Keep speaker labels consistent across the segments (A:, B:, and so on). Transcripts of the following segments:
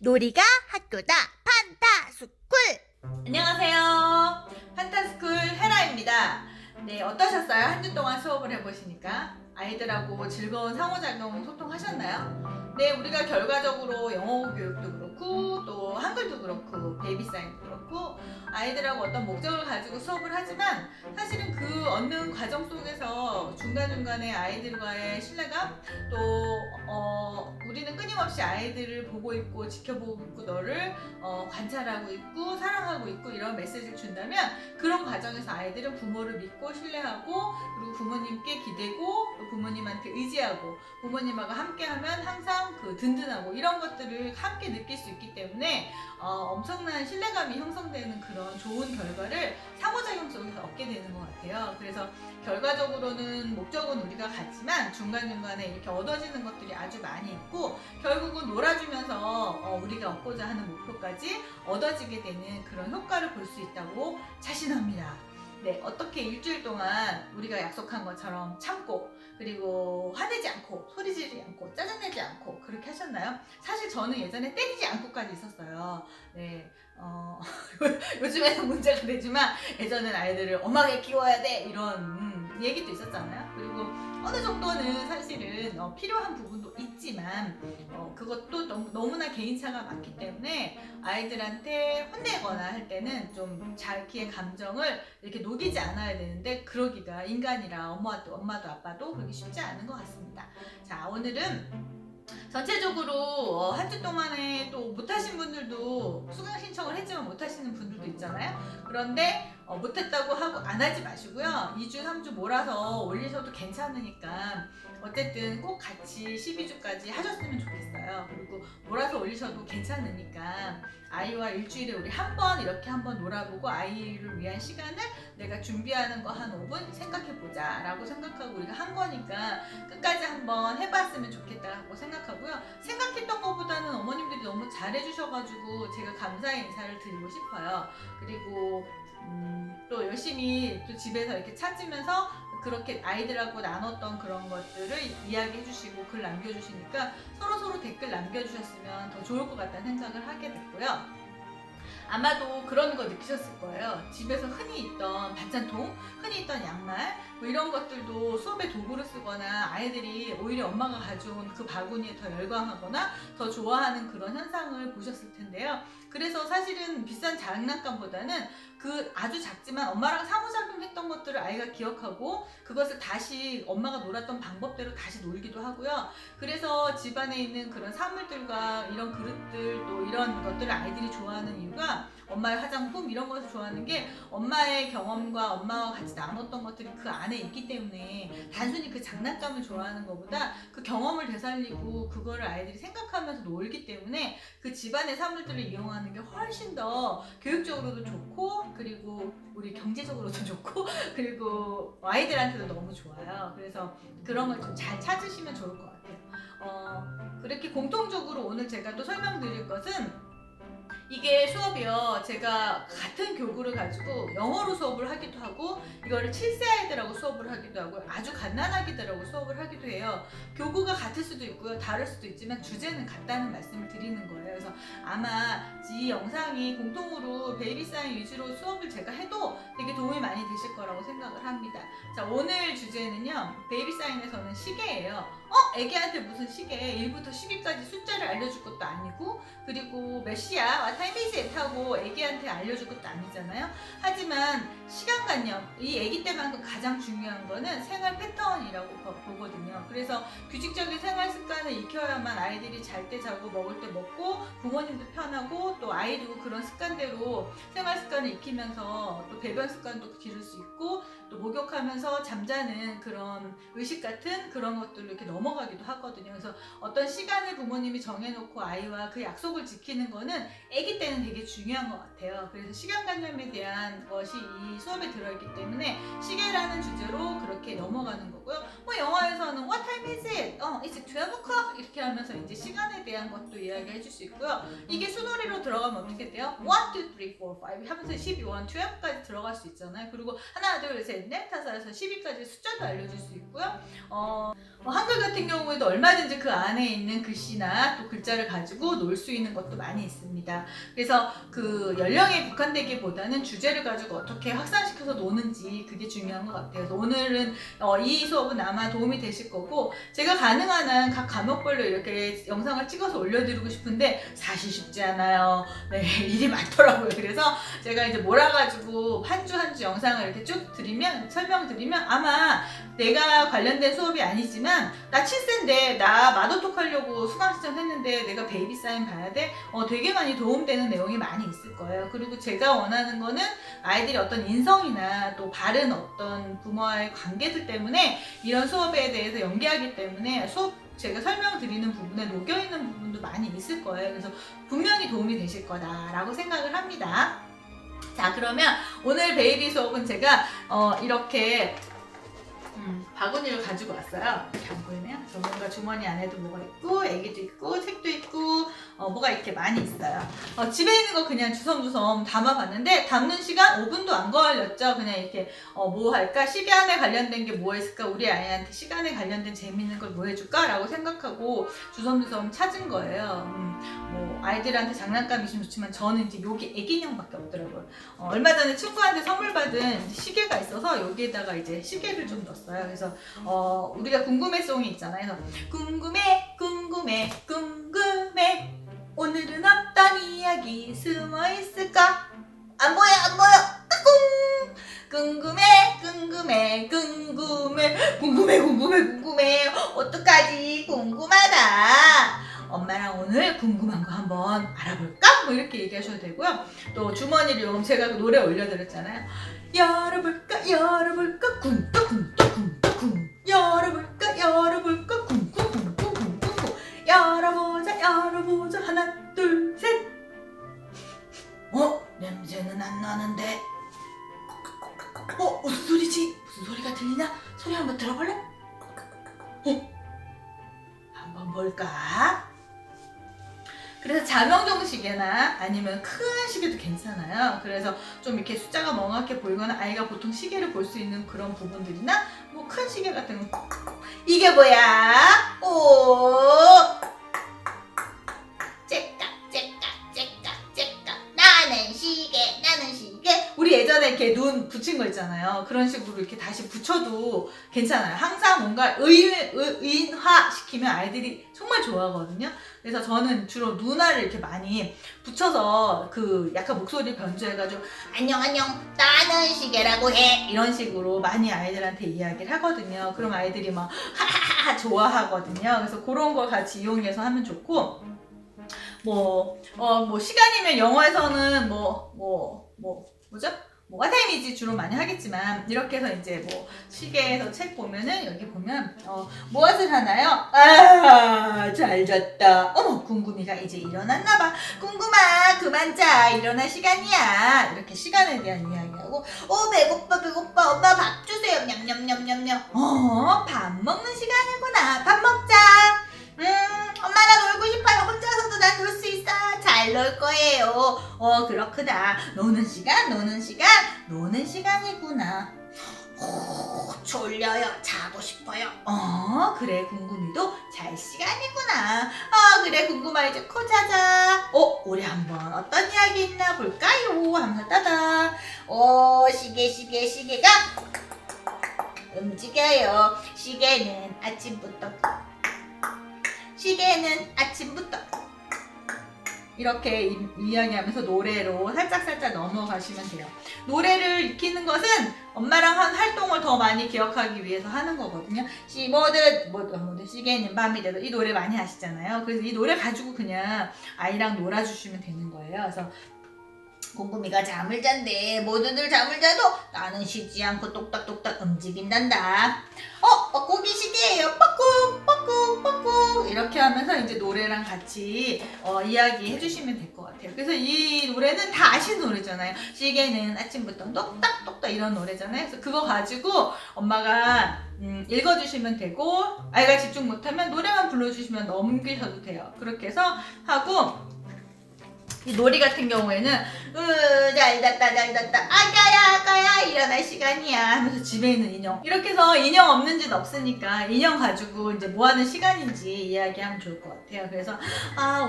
A: 놀이가 학교다 판타스쿨.
B: 안녕하세요. 판타스쿨 헤라입니다. 네, 어떠셨어요? 한 주 동안 수업을 해보시니까 아이들하고 즐거운 상호작용 소통하셨나요? 네, 우리가 결과적으로 영어 교육도 그렇고 또 한글도 그렇고 베이비 사인도 그렇고 아이들하고 어떤 목적을 가지고 수업을 하지만 사실은 그 얻는 과정 속에서 중간중간에 아이들과의 신뢰감 또 우리는 끊임없이 아이들을 보고 있고 지켜보고 있고 너를 관찰하고 있고 사랑하고 있고 이런 메시지를 준다면 그런 과정에서 아이들은 부모를 믿고 신뢰하고 그리고 부모님께 기대고 또 부모님한테 의지하고 부모님하고 함께하면 항상 그 든든하고 이런 것들을 함께 느낄 수 있기 때문에 엄청난 신뢰감이 형성되는 그런 좋은 결과를 상호작용 속에서 얻게 되는 것 같아요. 그래서 결과적으로는 목적은 우리가 같지만 중간중간에 이렇게 얻어지는 것들이 아주 많이 있고 결국은 놀아주면서 우리가 얻고자 하는 목표까지 얻어지게 되는 그런 효과를 볼 수 있다고 자신합니다. 네, 어떻게 일주일 동안 우리가 약속한 것처럼 참고 그리고 화내지 않고 소리 지르지 않고 짜증내지 않고 그렇게 하셨나요? 사실 저는 예전에 때리지 않고까지 있었어요. 네, 요즘에는 문제가 되지만 예전엔 아이들을 엄하게 키워야 돼 이런 얘기도 있었잖아요. 그리고 어느 정도는 사실은 필요한 부분도 있지만 그것도 너무나 개인차가 많기 때문에 아이들한테 혼내거나 할 때는 좀 자기의 감정을 이렇게 녹이지 않아야 되는데 그러기가 인간이라 엄마도 아빠도 그러기 쉽지 않은 것 같습니다. 자, 오늘은 전체적으로 한 주 동안에 또 못하신 분들도 수강 신청을 했지만 못하시는 분들도 있잖아요. 그런데 못했다고 하고 안 하지 마시고요. 2주, 3주 몰아서 올리셔도 괜찮으니까 어쨌든 꼭 같이 12주까지 하셨으면 좋겠어요. 그리고 몰아서 올리셔도 괜찮으니까 아이와 일주일에 우리 한 번 이렇게 한번 놀아보고 아이를 위한 시간을 내가 준비하는 거 한 5분 생각해보자 라고 생각하고 우리가 한 거니까 끝까지 한번 해봤으면 좋겠다고 생각하고요. 생각했던 것보다는 어머님들이 너무 잘해주셔가지고 제가 감사의 인사를 드리고 싶어요. 그리고 또 열심히 또 집에서 이렇게 찾으면서 그렇게 아이들하고 나눴던 그런 것들을 이야기해 주시고 글 남겨주시니까 서로 댓글 남겨주셨으면 더 좋을 것 같다는 생각을 하게 됐고요. 아마도 그런 거 느끼셨을 거예요. 집에서 흔히 있던 반찬통, 흔히 있던 양말 뭐 이런 것들도 수업에 도구로 쓰거나 아이들이 오히려 엄마가 가져온 그 바구니에 더 열광하거나 더 좋아하는 그런 현상을 보셨을 텐데요. 그래서 사실은 비싼 장난감보다는 그 아주 작지만 엄마랑 상호작용했던 것들을 아이가 기억하고 그것을 다시 엄마가 놀았던 방법대로 다시 놀기도 하고요. 그래서 집안에 있는 그런 사물들과 이런 그릇들 또 이런 것들을 아이들이 좋아하는 이유가 엄마의 화장품 이런 것을 좋아하는 게 엄마의 경험과 엄마와 같이 나눴던 것들이 그 안에 있기 때문에 단순히 그 장난감을 좋아하는 것보다 그 경험을 되살리고 그거를 아이들이 생각하면서 놀기 때문에 그 집안의 사물들을 이용하는 게 훨씬 더 교육적으로도 좋고 그리고 우리 경제적으로도 좋고 그리고 아이들한테도 너무 좋아요. 그래서 그런 걸 좀 잘 찾으시면 좋을 것 같아요. 그렇게 공통적으로 오늘 제가 또 설명드릴 것은 이게 수업이요. 제가 같은 교구를 가지고 영어로 수업을 하기도 하고 이거를 7세 아이들하고 수업을 하기도 하고 아주 갓난아기들하고 수업을 하기도 해요. 교구가 같을 수도 있고요. 다를 수도 있지만 주제는 같다는 말씀을 드리는 거예요. 그래서 아마 이 영상이 공통으로 베이비 사인 위주로 수업을 제가 해도 되게 도움이 많이 되실 거라고 생각을 합니다. 자, 오늘 주제는요. 베이비 사인에서는 시계예요. 애기한테 무슨 시계 1부터 10위까지 숫자를 알려줄 것도 아니고 그리고 몇 시야? 타임 이즈 하고 애기한테 알려줄 것도 아니잖아요. 하지만 시간관념, 이 애기 때만큼 가장 중요한 거는 생활 패턴이라고 보거든요. 그래서 규칙적인 생활 습관을 익혀야만 아이들이 잘 때 자고 먹을 때 먹고 부모님도 편하고 또 아이도 그런 습관대로 생활 습관을 익히면서 또 배변 습관도 기를 수 있고 또 목욕하면서 잠자는 그런 의식 같은 그런 것들로 이렇게 넘어가기도 하거든요. 그래서 어떤 시간을 부모님이 정해놓고 아이와 그 약속을 지키는 거는 아기 때는 되게 중요한 것 같아요. 그래서 시간관념에 대한 것이 이 수업에 들어있기 때문에 시계라는 주제로 그렇게 넘어가는 거고요. 뭐 영화에서는 What time is it? It's 12 o'clock 이렇게 하면서 이제 시간에 대한 것도 이야기해 줄 수 있고요. 이게 수놀이로 들어가면 어떻게 돼요? 1, 2, 3, 4, 5 하면서 12, 1, 12까지 들어갈 수 있잖아요. 그리고 하나, 둘, 셋, 넷, 다섯 해서 12까지 숫자도 알려줄 수 있고요. 한글 같은 경우에도 얼마든지 그 안에 있는 글씨나 또 글자를 가지고 놀 수 있는 것도 많이 있습니다. 그래서 그 연령에 국한되기보다는 주제를 가지고 어떻게 확산시켜서 노는지 그게 중요한 것 같아요. 그래서 오늘은 이 수업은 아마 도움이 되실 거고, 제가 가능한 한 각 과목별로 이렇게 영상을 찍어서 올려드리고 싶은데 사실 쉽지 않아요. 네, 일이 많더라고요. 그래서 제가 이제 몰아가지고 한 주 한 주 영상을 이렇게 쭉 설명드리면 아마 내가 관련된 수업이 아니지만 나 7세인데 나 마더톡 하려고 수강 신청했는데 내가 베이비 사인 봐야 돼? 되게 많이 도움되는 내용이 많이 있을 거예요. 그리고 제가 원하는 거는 아이들이 어떤 인성이나 또 바른 어떤 부모와의 관계들 때문에 이런 수업에 대해서 연계하기 때문에 제가 설명드리는 부분에 녹여있는 부분도 많이 있을 거예요. 그래서 분명히 도움이 되실 거다라고 생각을 합니다. 자, 그러면 오늘 베이비 수업은 제가 이렇게 바구니를 가지고 왔어요. 이렇게 안 보이네요. 뭔가 주머니 안에도 뭐가 있고, 애기도 있고, 책도 있고, 뭐가 이렇게 많이 있어요. 집에 있는 거 그냥 주섬주섬 담아봤는데, 담는 시간 5분도 안 걸렸죠. 그냥 이렇게, 뭐 할까? 시간에 관련된 게 뭐 있을까? 우리 아이한테 시간에 관련된 재밌는 걸 뭐 해줄까? 라고 생각하고 주섬주섬 찾은 거예요. 뭐, 아이들한테 장난감이시면 좋지만, 저는 이제 여기 애기 인형밖에 없더라고요. 얼마 전에 친구한테 선물 받은 시계가 있어서 여기에다가 이제 시계를 좀 넣었어요. 그래서 우리가 궁금해송이 있잖아요. 그래서 궁금해 궁금해 궁금해 오늘은 어떤 이야기 숨어 있을까? 안 보여 안 보여. 궁금해 궁금해 궁금해 궁금해 궁금해 궁금해 어떡하지 궁금하다. 엄마랑 오늘 궁금한 거 한번 알아볼까? 뭐 이렇게 얘기하셔도 되고요. 또 주머니를 요금 제가 노래 올려드렸잖아요. 열어볼까 열어볼까 쿵쿵쿵쿵쿵 열어볼까 열어볼까 쿵쿵쿵쿵쿵쿵 열어보자 열어보자 하나 둘 셋. 냄새는 안 나는데. 무슨 소리지? 무슨 소리가 들리나? 소리 한번 들어볼래? 한번 볼까? 그래서 자명종 시계나 아니면 큰 시계도 괜찮아요. 그래서 좀 이렇게 숫자가 멍하게 보이거나 아이가 보통 시계를 볼 수 있는 그런 부분들이나 뭐 큰 시계 같은 거. 이게 뭐야? 째깍 째깍 째깍 째깍 나는 시계. 우리 예전에 이렇게 눈 붙인 거 있잖아요. 그런 식으로 이렇게 다시 붙여도 괜찮아요. 항상 뭔가 의인화시키면 아이들이 정말 좋아하거든요. 그래서 저는 주로 누나를 이렇게 많이 붙여서 그 약간 목소리 변주해가지고 안녕 나는 시계라고 해 이런 식으로 많이 아이들한테 이야기를 하거든요. 그럼 아이들이 막 하하하 좋아하거든요. 그래서 그런 걸 같이 이용해서 하면 좋고, 뭐 시간이면 영어에서는 뭐죠? 와타이미지 주로 많이 하겠지만 이렇게 해서 이제 뭐 시계에서 책 보면은 여기 보면 무엇을 하나요? 잘 잤다. 궁금이가 이제 일어났나봐. 궁금아 그만 자 일어날 시간이야. 이렇게 시간에 대한 이야기하고 배고파 엄마 밥 주세요. 냠냠냠냠냠. 밥 먹는 시간이구나. 밥 먹자. 엄마랑 놀고 싶어요. 혼자서도 난 놀 수 있어. 잘 놀 거예요. 그렇구나. 노는 시간이구나. 졸려요. 자고 싶어요. 그래 궁금이도 잘 시간이구나. 그래 궁금아 이제 코 자자. 우리 한번 어떤 이야기 있나 볼까요? 하면서 따다. 시계가 움직여요. 시계는 아침부터 이렇게 이야기하면서 노래로 살짝 넘어가시면 돼요. 노래를 익히는 것은 엄마랑 한 활동을 더 많이 기억하기 위해서 하는 거거든요. 모든 시계는 밤이 돼도 이 노래 많이 아시잖아요. 그래서 이 노래 가지고 그냥 아이랑 놀아주시면 되는 거예요. 그래서 궁금이가 잠을 잔대. 모두들 잠을 자도 나는 쉬지 않고 똑딱똑딱 움직인단다. 고기 시계예요. 뻑꾹 이렇게 하면서 이제 노래랑 같이 이야기 해주시면 될 것 같아요. 그래서 이 노래는 다 아시는 노래잖아요. 시계는 아침부터 똑딱똑딱 이런 노래잖아요. 그래서 그거 가지고 엄마가 읽어주시면 되고, 아이가 집중 못하면 노래만 불러주시면 넘기셔도 돼요. 그렇게 해서 하고 이 놀이 같은 경우에는 잘 잤다 아가야 일어날 시간이야 하면서 집에 있는 인형 이렇게 해서 인형 없는 집 없으니까 인형 가지고 이제 뭐 하는 시간인지 이야기하면 좋을 것 같아요. 그래서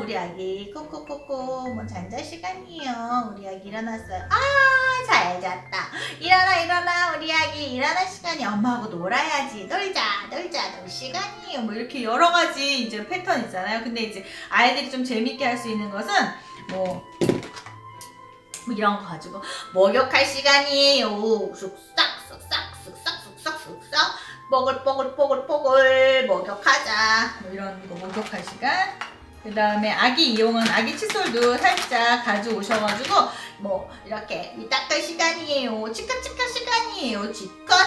B: 우리 아기 꼬꼬꼬꼬 뭐 잔잘 시간이에요. 우리 아기 일어났어요. 잘 잤다. 일어나 우리 아기 일어날 시간이 엄마하고 놀아야지. 놀자 놀 시간이에요. 뭐 이렇게 여러 가지 이제 패턴 있잖아요. 근데 이제 아이들이 좀 재밌게 할 수 있는 것은 뭐 이런 거 가지고 목욕할 시간이에요. 쑥싹 뽀글 목욕하자. 뭐 이런 거 목욕할 시간. 그 다음에 아기 이용은 아기 칫솔도 살짝 가져오셔가지고 뭐 이렇게 이 닦을 시간이에요. 치카 시간이에요. 치카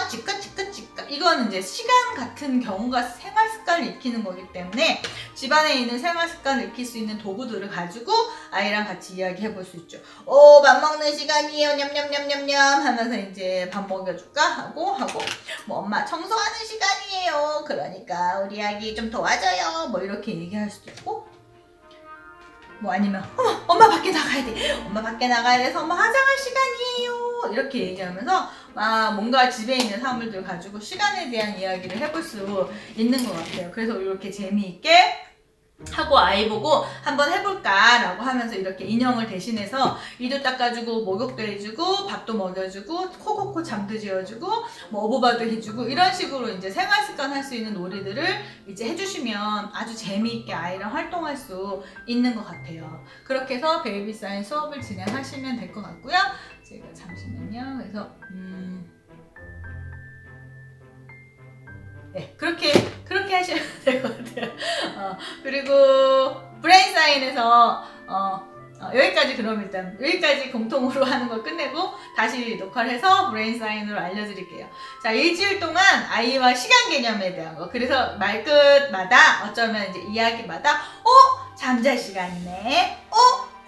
B: 이거는 이제 시간 같은 경우가 생활 습관을 익히는 거기 때문에 집안에 있는 생활 습관을 익힐 수 있는 도구들을 가지고 아이랑 같이 이야기해 볼 수 있죠. 밥 먹는 시간이에요. 냠냠냠냠냠 하면서 이제 밥 먹여줄까 하고 뭐 엄마 청소하는 시간이에요. 그러니까 우리 아기 좀 도와줘요. 뭐 이렇게 얘기할 수도 있고 뭐 아니면 엄마 밖에 나가야 돼. 엄마 밖에 나가야 돼서 엄마 화장할 시간이에요. 이렇게 얘기하면서 뭔가 집에 있는 사물들 가지고 시간에 대한 이야기를 해볼 수 있는 것 같아요. 그래서 이렇게 재미있게 하고 아이 보고 한번 해볼까 라고 하면서 이렇게 인형을 대신해서 이도 닦아주고 목욕도 해주고 밥도 먹여주고 코코코 잠도 재워주고 뭐 어부바도 해주고 이런 식으로 이제 생활습관 할 수 있는 놀이들을 이제 해주시면 아주 재미있게 아이랑 활동할 수 있는 것 같아요. 그렇게 해서 베이비 사인 수업을 진행하시면 될 것 같고요. 제가 잠시만요. 그래서 네, 그렇게 하시면 될 것 같아요. 그리고 브레인 사인에서 여기까지 그럼 일단 여기까지 공통으로 하는 걸 끝내고 다시 녹화를 해서 브레인 사인으로 알려드릴게요. 자, 일주일 동안 아이와 시간 개념에 대한 거. 그래서 말끝마다 어쩌면 이제 이야기마다 잠잘 시간이네.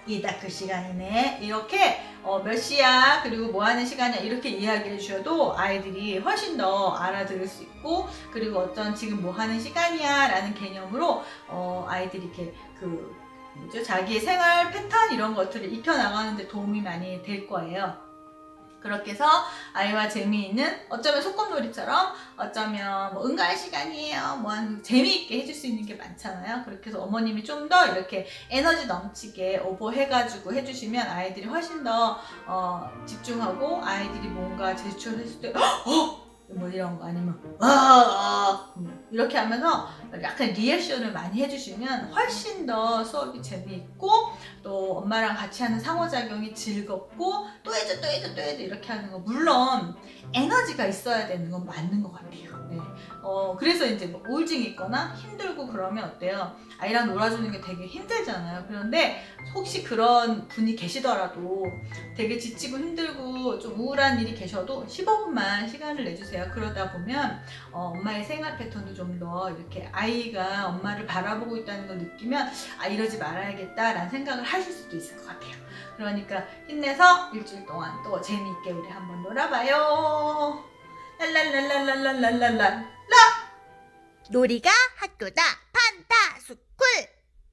B: 이 닦을 시간이네. 이렇게 몇 시야 그리고 뭐 하는 시간이야 이렇게 이야기해 주셔도 아이들이 훨씬 더 알아들을 수 있고 그리고 어떤 지금 뭐 하는 시간이야 라는 개념으로 아이들이 이렇게 자기의 생활 패턴 이런 것들을 익혀나가는 데 도움이 많이 될 거예요. 그렇게 해서 아이와 재미있는 어쩌면 소꿉놀이처럼 어쩌면 뭐 응가할 시간이에요 뭐 하는 재미있게 해줄 수 있는 게 많잖아요. 그렇게 해서 어머님이 좀 더 이렇게 에너지 넘치게 오버해가지고 해주시면 아이들이 훨씬 더 집중하고 아이들이 뭔가 제출했을 때 뭐 이런 거 아니면 이렇게 하면서 약간 리액션을 많이 해주시면 훨씬 더 수업이 재미있고 또 엄마랑 같이 하는 상호작용이 즐겁고 또 해줘 이렇게 하는 거 물론 에너지가 있어야 되는 건 맞는 것 같아요. 네. 그래서 이제 뭐 우울증이 있거나 힘들고 그러면 어때요? 아이랑 놀아주는 게 되게 힘들잖아요. 그런데 혹시 그런 분이 계시더라도 되게 지치고 힘들고 좀 우울한 일이 계셔도 15분만 시간을 내주세요. 그러다 보면 엄마의 생활 패턴도 좀 더 이렇게 아이가 엄마를 바라보고 있다는 걸 느끼면 이러지 말아야겠다라는 생각을 하실 수도 있을 것 같아요. 그러니까 힘내서 일주일 동안 또 재미있게 우리 한번 놀아봐요. 랄랄랄랄랄랄랄랄라
A: 놀이가 학교다 판타스쿨.